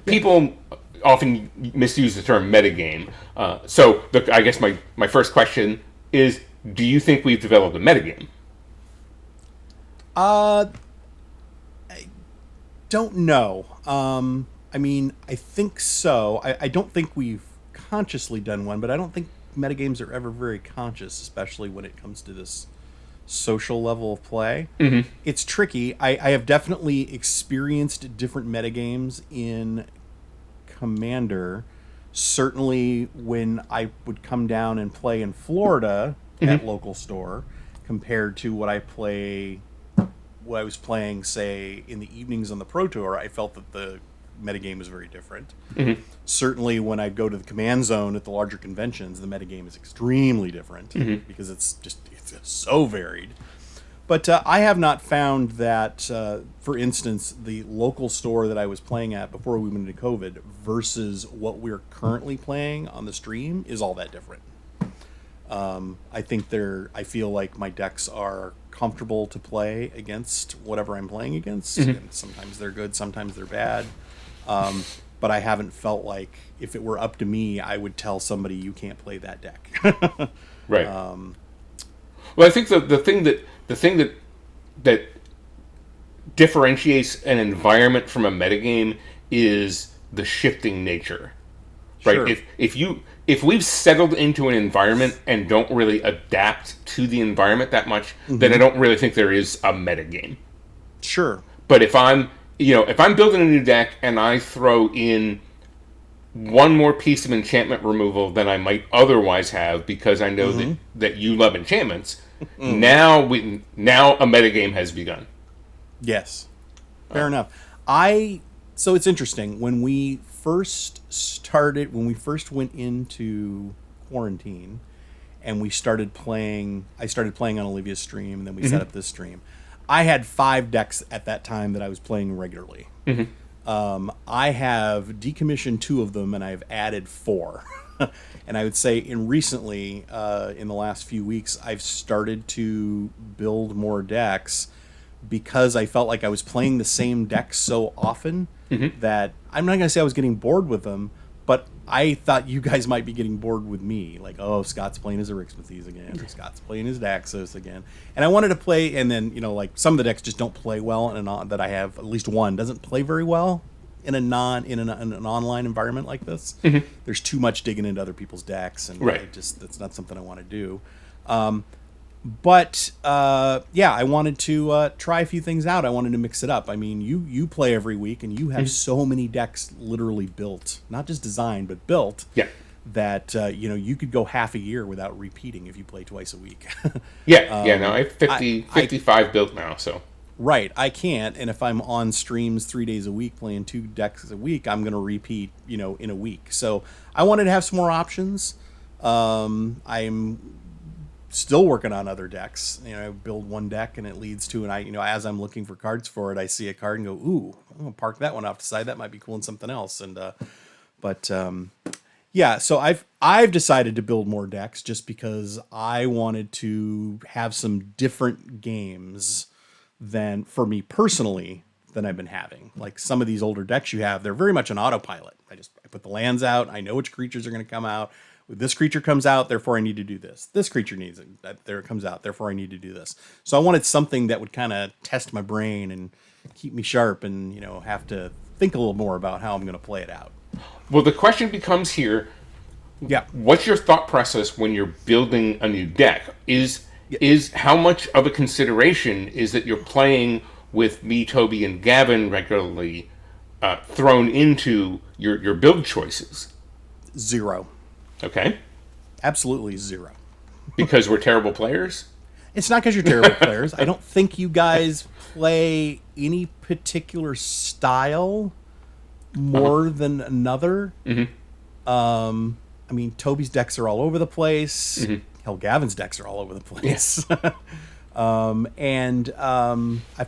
People often misuse the term metagame. I guess my first question is, do you think we've developed a metagame? I don't know. I mean, I think so. I don't think we've consciously done one, but I don't think metagames are ever very conscious, especially when it comes to this social level of play. Mm-hmm. It's tricky. I have definitely experienced different metagames in Commander. Certainly, when I would come down and play in Florida at Mm-hmm. local store, compared to what I was playing, say, in the evenings on the Pro Tour, I felt that the metagame was very different. Mm-hmm. Certainly, when I go to the command zone at the larger conventions, the metagame is extremely different Mm-hmm. because it's so varied. But I have not found that, for instance, the local store that I was playing at before we went into COVID versus what we're currently playing on the stream is all that different. I feel like my decks are comfortable to play against whatever I'm playing against. Mm-hmm. And sometimes they're good, sometimes they're bad. But I haven't felt like if it were up to me, I would tell somebody you can't play that deck. Right. Well, I think the thing that differentiates an environment from a metagame is the shifting nature. Right. Sure. If we've settled into an environment and don't really adapt to the environment that much, then I don't really think there is a metagame. Sure. But if I'm building a new deck and I throw in one more piece of enchantment removal than I might otherwise have because I know that you love enchantments, now a metagame has begun. Yes. Fair enough. So it's interesting when we first went into quarantine and I started playing on Olivia's stream, and then we set up this stream. I had 5 decks at that time that I was playing regularly. I have decommissioned 2 of them, and I've added 4. And I would say in the last few weeks, I've started to build more decks because I felt like I was playing the same decks so often that I'm not going to say I was getting bored with them, but I thought you guys might be getting bored with me. Like, oh, Scott's playing his Erixmathes again. Or Scott's playing his Daxos again. And I wanted to play, and then, like some of the decks just don't play well, and that I have, at least one, doesn't play very well in an online environment like this. There's too much digging into other people's decks, and Right. that's not something I want to do. But I wanted to try a few things out. I wanted to mix it up. I mean, you play every week, and you have so many decks literally built, not just designed, but built. Yeah. That you could go half a year without repeating if you play twice a week. Yeah. No, I have 55 built now. So Right, I can't, and if I'm on streams 3 days a week playing 2 decks a week, I'm going to repeat, in a week. So I wanted to have some more options. I'm still working on other decks. I build one deck and it leads to, and as I'm looking for cards for it, I see a card and go, ooh, I'm gonna park that one off the side. That might be cool in something else. So I've decided to build more decks just because I wanted to have some different games than, for me personally, than I've been having. Like some of these older decks you have, they're very much an autopilot. I put the lands out. I know which creatures are going to come out. This creature comes out, therefore I need to do this. This creature needs it. There it comes out, therefore I need to do this. So I wanted something that would kind of test my brain and keep me sharp, and have to think a little more about how I'm going to play it out. well, the question becomes here: Yeah. what's your thought process when you're building a new deck? Is how much of a consideration is that you're playing with me, Toby, and Gavin regularly thrown into your build choices? 0. Okay, Absolutely 0. because we're terrible players. It's not because you're terrible players. I don't think you guys play any particular style more than another. I mean, Toby's decks are all over the place. Hell, Gavin's decks are all over the place. I've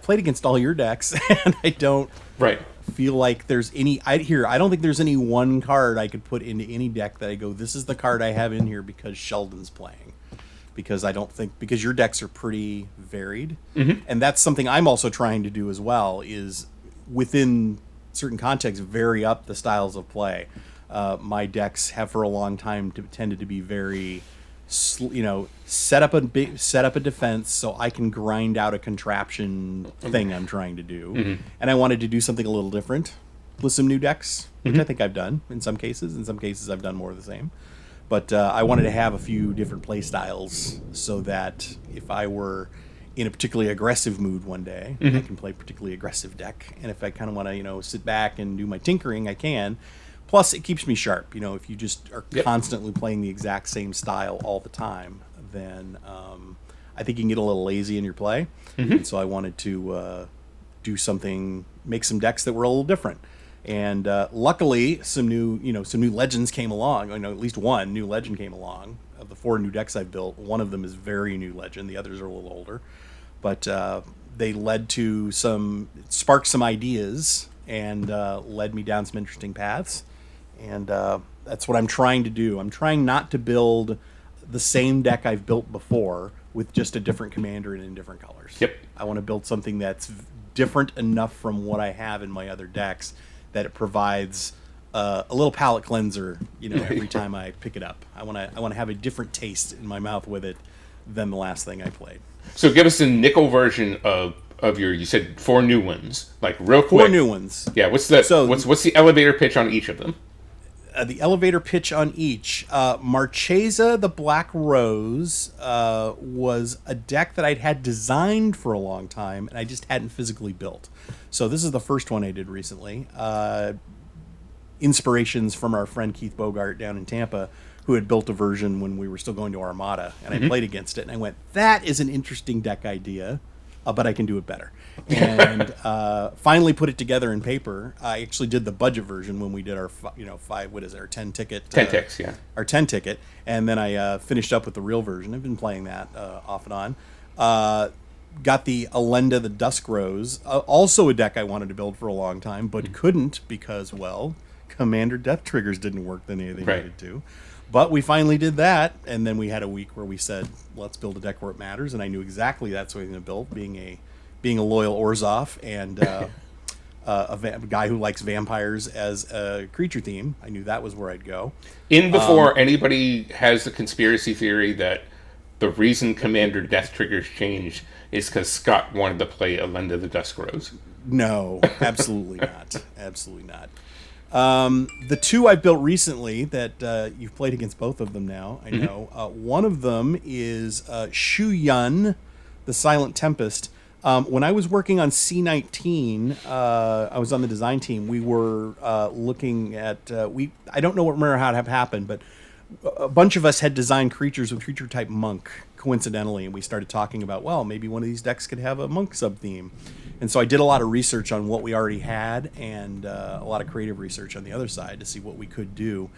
played against all your decks, and I don't Right. feel like there's any. I don't think there's any one card I could put into any deck that I go, this is the card I have in here because Sheldon's playing. Because your decks are pretty varied, and that's something I'm also trying to do as well. Is within certain contexts vary up the styles of play. My decks have for a long time tended to be very, set up a defense so I can grind out a contraption thing I'm trying to do, and I wanted to do something a little different with some new decks, which I think I've done in some cases. In some cases, I've done more of the same. But I wanted to have a few different play styles so that if I were in a particularly aggressive mood one day, I can play a particularly aggressive deck. And if I kind of want to, sit back and do my tinkering, I can. Plus, it keeps me sharp. If you just are constantly playing the exact same style all the time, then I think you can get a little lazy in your play. And so I wanted to do something, make some decks that were a little different. And luckily, some new legends came along. At least one new legend came along. Of the 4 new decks I've built, one of them is very new legend. The others are a little older, but they led to sparked some ideas and led me down some interesting paths. And that's what I'm trying to do. I'm trying not to build the same deck I've built before with just a different commander and in different colors. Yep. I want to build something that's different enough from what I have in my other decks that it provides a little palate cleanser, every time I pick it up. I want to have a different taste in my mouth with it than the last thing I played. So give us a nickel version of your. You said 4 new ones, like real quick. 4 new ones. Yeah. What's the elevator pitch on each of them? The elevator pitch on each. Marchesa the Black Rose was a deck that I'd had designed for a long time, and I just hadn't physically built. So this is the first one I did recently. Inspirations from our friend Keith Bogart down in Tampa, who had built a version when we were still going to Armada, and I played against it, and I went, that is an interesting deck idea, but I can do it better. And finally put it together in paper. I actually did the budget version when we did our, 10 ticket. 10 ticks, yeah. Our 10 ticket, and then I finished up with the real version. I've been playing that off and on. Got the Alenda the Dusk Rose, also a deck I wanted to build for a long time, but couldn't because, Commander Death Triggers didn't work the way they needed to. But we finally did that, and then we had a week where we said, let's build a deck where it matters, and I knew exactly that's what I was going to build, being a loyal Orzhov and a guy who likes vampires as a creature theme. I knew that was where I'd go. Before anybody has the conspiracy theory that the reason Commander Death Triggers changed is because Scott wanted to play Alenda the Dusk Rose. No, absolutely not. Absolutely not. The 2 I built recently that you've played against both of them now, I know. One of them is Shu Yun, the Silent Tempest. When I was working on C19, I was on the design team. We were looking at I don't remember how it happened, but a bunch of us had designed creatures with creature type monk coincidentally, and we started talking about, maybe one of these decks could have a monk sub theme. And so I did a lot of research on what we already had and a lot of creative research on the other side to see what we could do.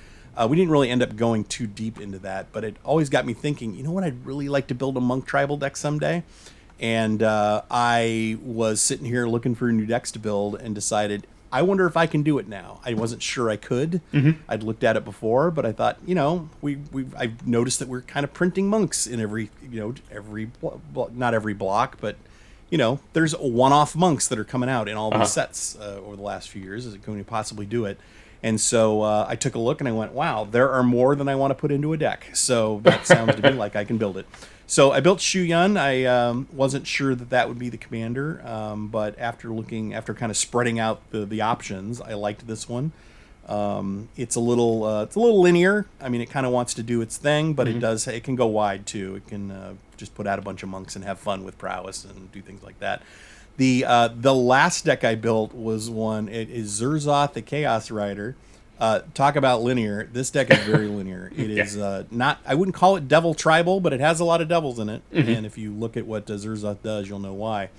We didn't really end up going too deep into that, but it always got me thinking, I'd really like to build a monk tribal deck someday. And I was sitting here looking for new decks to build and decided, I wonder if I can do it now. I wasn't sure I could. I'd looked at it before, but I thought, I've noticed that we're kind of printing monks in every not every block, but there's one-off monks that are coming out in all these sets over the last few years. Is it going to possibly do it? And so I took a look and I went, wow, there are more than I want to put into a deck. So that sounds to me like I can build it. So I built Shu Yun. I wasn't sure that would be the commander, but after kind of spreading out the options, I liked this one. It's a little linear. I mean, it kind of wants to do its thing, but it can go wide too. It can just put out a bunch of monks and have fun with prowess and do things like that. The last deck I built was one. It is Zurzoth the Chaos Rider. Talk about linear. This deck is very linear. It is not. I wouldn't call it devil tribal, but it has a lot of devils in it. And if you look at what Zurzoth does, you'll know why.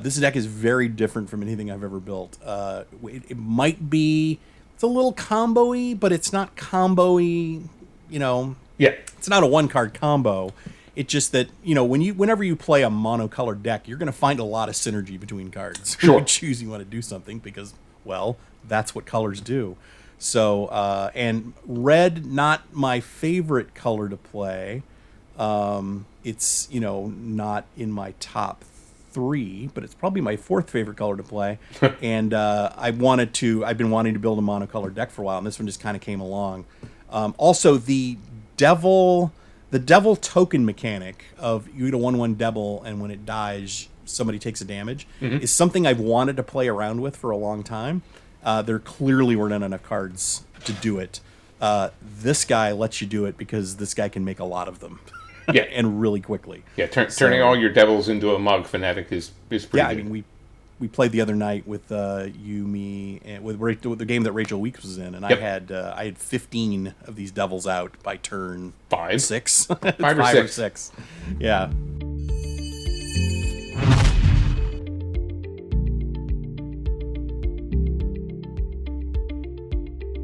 This deck is very different from anything I've ever built. It might be. It's a little combo-y, but it's not combo-y. It's not a one-card combo. It's just that whenever you play a monocolored deck, you're going to find a lot of synergy between cards. Sure. You choose you want to do something because, that's what colors do. So, and red, not my favorite color to play. It's, not in my top 3, but it's probably my fourth favorite color to play. And I've been wanting to build a monocolor deck for a while, and this one just kind of came along. Also, the devil token mechanic of you get a 1/1 devil, and when it dies, somebody takes a damage, is something I've wanted to play around with for a long time. There clearly weren't enough cards to do it. This guy lets you do it because this guy can make a lot of them. Yeah. And really quickly. Yeah, turning all your devils into a Mog Fanatic is pretty good. I mean, we played the other night with you, me, and with the game that Rachel Weeks was in, and Yep. I had 15 of these devils out by turn 5, 6, 5 or 6. Yeah,